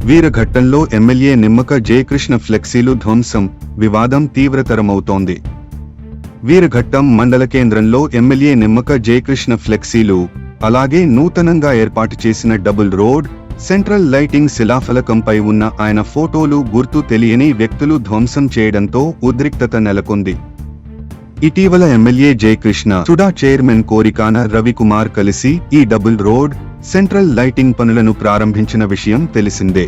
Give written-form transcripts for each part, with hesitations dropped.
వీరఘట్టంలో MLA Nimmaka Jayakrishna ఫ్లెక్సీలు ధ్వంసం, వివాదం తీవ్రతరమవుతోంది. వీరఘట్టం మండల కేంద్రంలో ఎమ్మెల్యే నిమ్మక జయకృష్ణ ఫ్లెక్సీలు, అలాగే నూతనంగా ఏర్పాటు చేసిన డబుల్ రోడ్, సెంట్రల్ లైటింగ్ శిలాఫలకంపై ఉన్న ఆయన ఫోటోలు గుర్తు తెలియని వ్యక్తులు ధ్వంసం చేయడంతో ఉద్రిక్తత నెలకొంది. ఇటీవల ఎమ్మెల్యే జయకృష్ణ సుడా చైర్మన్ కోరికాన రవికుమార్ కలిసి ఈ డబుల్ రోడ్, సెంట్రల్ లైటింగ్ పనులను ప్రారంభించిన విషయం తెలిసిందే.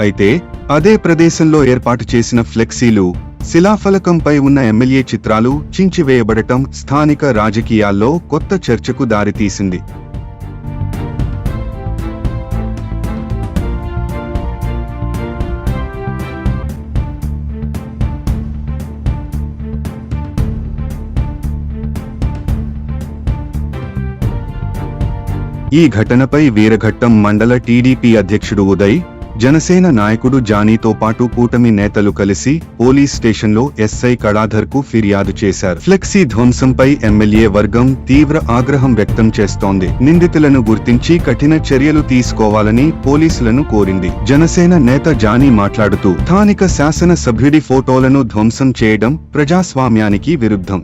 అయితే అదే ప్రదేశంలో ఏర్పాటు చేసిన ఫ్లెక్సీలు, శిలాఫలకంపై ఉన్న ఎమ్మెల్యే చిత్రాలు చించివేయబడటం స్థానిక రాజకీయాల్లో కొత్త చర్చకు దారితీసింది. ఈ ఘటనపై వీరఘట్టం మండల టీడీపీ అధ్యక్షుడు ఉదయ్, జనసేన నాయకుడు జానీతో పాటు కూటమి నేతలు కలిసి పోలీస్ స్టేషన్లో ఎస్ఐ కళాధర్ కు ఫిర్యాదు చేశారు. ఫ్లెక్సీ ధ్వంసంపై ఎమ్మెల్యే వర్గం తీవ్ర ఆగ్రహం వ్యక్తం చేస్తోంది. నిందితులను గుర్తించి కఠిన చర్యలు తీసుకోవాలని పోలీసులను కోరింది. జనసేన నేత జానీ మాట్లాడుతూ, స్థానిక శాసన సభ్యుడి ఫోటోలను ధ్వంసం చేయడం ప్రజాస్వామ్యానికి విరుద్ధం.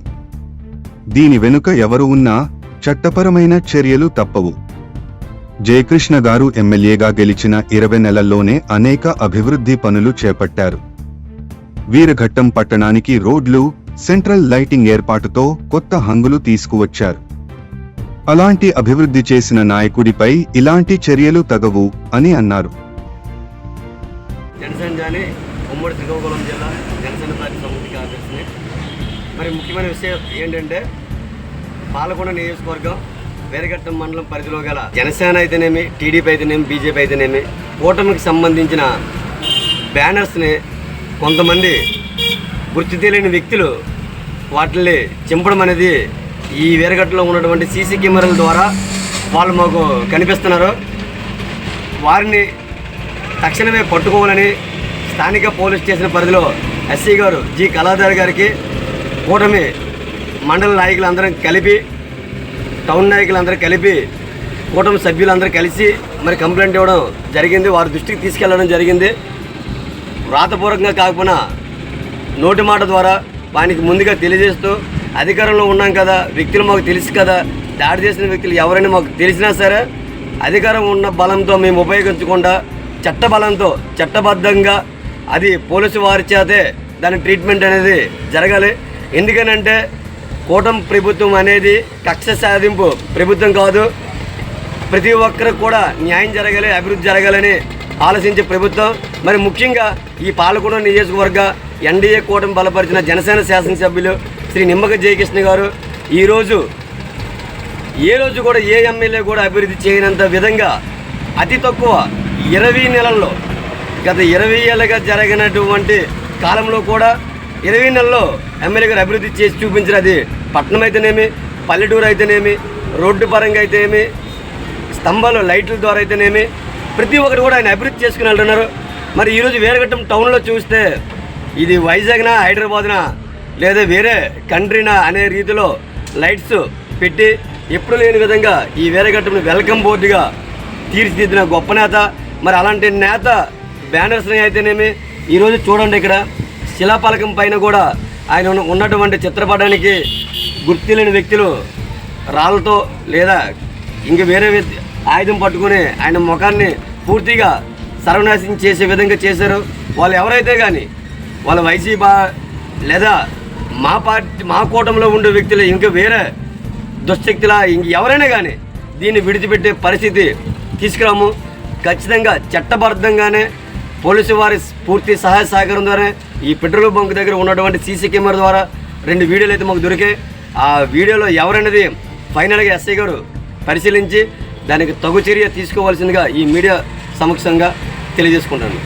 దీని వెనుక ఎవరు ఉన్నా చట్టపరమైన చర్యలు తప్పవు. జయకృష్ణ గారు ఎమ్మెల్యేగా గెలిచిన 20 నెలల్లోనే అనేక అభివృద్ధి పనులు చేపట్టారు. వీరఘట్టం పట్టణానికి రోడ్లు, సెంట్రల్ లైటింగ్ ఏర్పాటుతో కొత్త హంగులు తీసుకువచ్చారు. అలాంటి అభివృద్ధి చేసిన నాయకుడిపై ఇలాంటి చర్యలు తగవు అని అన్నారు. ముఖ్యమైన విషయం ఏంటంటే, పాలకొండ నియోజకవర్గం వీరఘట్టం మండలం పరిధిలో గల జనసేన అయితేనేమి, టీడీపీ అయితేనేమి, బీజేపీ అయితేనేమి, కూటమికి సంబంధించిన బ్యానర్స్ని కొంతమంది గుర్తు తెలియని వ్యక్తులు వాటిని చింపడం అనేది ఈ వీరఘట్టంలో ఉన్నటువంటి సీసీ కెమెరాల ద్వారా వాళ్ళు మాకు కనిపిస్తున్నారు. వారిని తక్షణమే పట్టుకోవాలని స్థానిక పోలీస్ స్టేషన్ పరిధిలో ఎస్సీ గారు జి కళాధర్ గారికి, కూటమి మండల నాయకులందరం కలిపి, టౌన్ నాయకులందరూ కలిపి, కూటమి సభ్యులందరూ కలిసి మరి కంప్లైంట్ ఇవ్వడం జరిగింది. వారి దృష్టికి తీసుకెళ్లడం జరిగింది. వ్రాతపూర్వకంగా కాకపోయినా నోటి మాట ద్వారా వానికి ముందుగా తెలియజేస్తూ, అధికారంలో ఉన్నాం కదా, వ్యక్తులు మాకు తెలుసు కదా, దాడి చేసిన వ్యక్తులు ఎవరైనా మాకు తెలిసినా సరే అధికారం ఉన్న బలంతో మేము ఉపయోగించకుండా చట్ట బలంతో చట్టబద్ధంగా అది పోలీసు వారి చేతే దాని ట్రీట్మెంట్ అనేది జరగాలి. ఎందుకనంటే కూటమి ప్రభుత్వం అనేది కక్ష సాధింపు ప్రభుత్వం కాదు. ప్రతి ఒక్కరికి కూడా న్యాయం జరగాలి, అభివృద్ధి జరగాలని ఆలోచించే ప్రభుత్వం. మరి ముఖ్యంగా ఈ పాలకొండ నియోజకవర్గ ఎన్డీఏ కూటమి బలపరిచిన జనసేన శాసనసభ్యులు శ్రీ నిమ్మక జయకృష్ణ గారు ఈరోజు ఏ రోజు కూడా ఏ ఎమ్మెల్యే కూడా అభివృద్ధి చేయనంత విధంగా అతి తక్కువ 20 నెలల్లో, గత 20 ఏళ్ళగా జరిగినటువంటి కాలంలో కూడా 20 నెలల్లో ఎమ్మెల్యే గారు అభివృద్ధి చేసి చూపించినది. పట్టణం అయితేనేమి, పల్లెటూరు అయితేనేమి, రోడ్డు పరంగా అయితేనేమి, స్తంభాలు లైట్ల ద్వారా అయితేనేమి, ప్రతి ఒక్కరు కూడా ఆయన అభివృద్ధి చేసుకుని వెళ్తున్నారు. మరి ఈరోజు వీరఘట్టం టౌన్లో చూస్తే ఇది వైజాగ్నా, హైదరాబాద్నా, లేదా వేరే కంట్రీనా అనే రీతిలో లైట్స్ పెట్టి ఎప్పుడు లేని విధంగా ఈ వీరఘట్టంను వెల్కమ్ బోర్డుగా తీర్చిదిద్దిన గొప్ప నేత. మరి అలాంటి నేత బ్యానర్స్ని అయితేనేమి ఈరోజు చూడండి, ఇక్కడ శిలాఫలకం పైన కూడా ఆయన ఉన్నటువంటి చిత్రపటానికి గుర్తులేని వ్యక్తులు రాళ్ళతో లేదా ఇంక వేరే ఆయుధం పట్టుకుని ఆయన ముఖాన్ని పూర్తిగా సర్వనాశనం చేసే విధంగా చేశారు. వాళ్ళు ఎవరైతే కానీ, వాళ్ళ వైసీపీ లేదా మా పార్టీ, మా కూటమిలో ఉండే వ్యక్తులు ఇంకా వేరే దుశ్శక్తుల ఇంక ఎవరైనా కానీ దీన్ని విడిచిపెట్టే పరిస్థితి తీసుకురాము. ఖచ్చితంగా చట్టబద్ధంగానే పోలీసు వారి పూర్తి సహాయ సహకారం ద్వారా ఈ పెట్రోల్ బంక్ దగ్గర ఉన్నటువంటి సీసీ కెమెరా ద్వారా 2 వీడియోలు అయితే మాకు దొరికాయి. ఆ వీడియోలో ఎవరనేది ఫైనల్గా ఎస్ఐ గారు పరిశీలించి దానికి తగు చర్య తీసుకోవాల్సిందిగా ఈ మీడియా సమక్షంగా తెలియజేసుకుంటాను.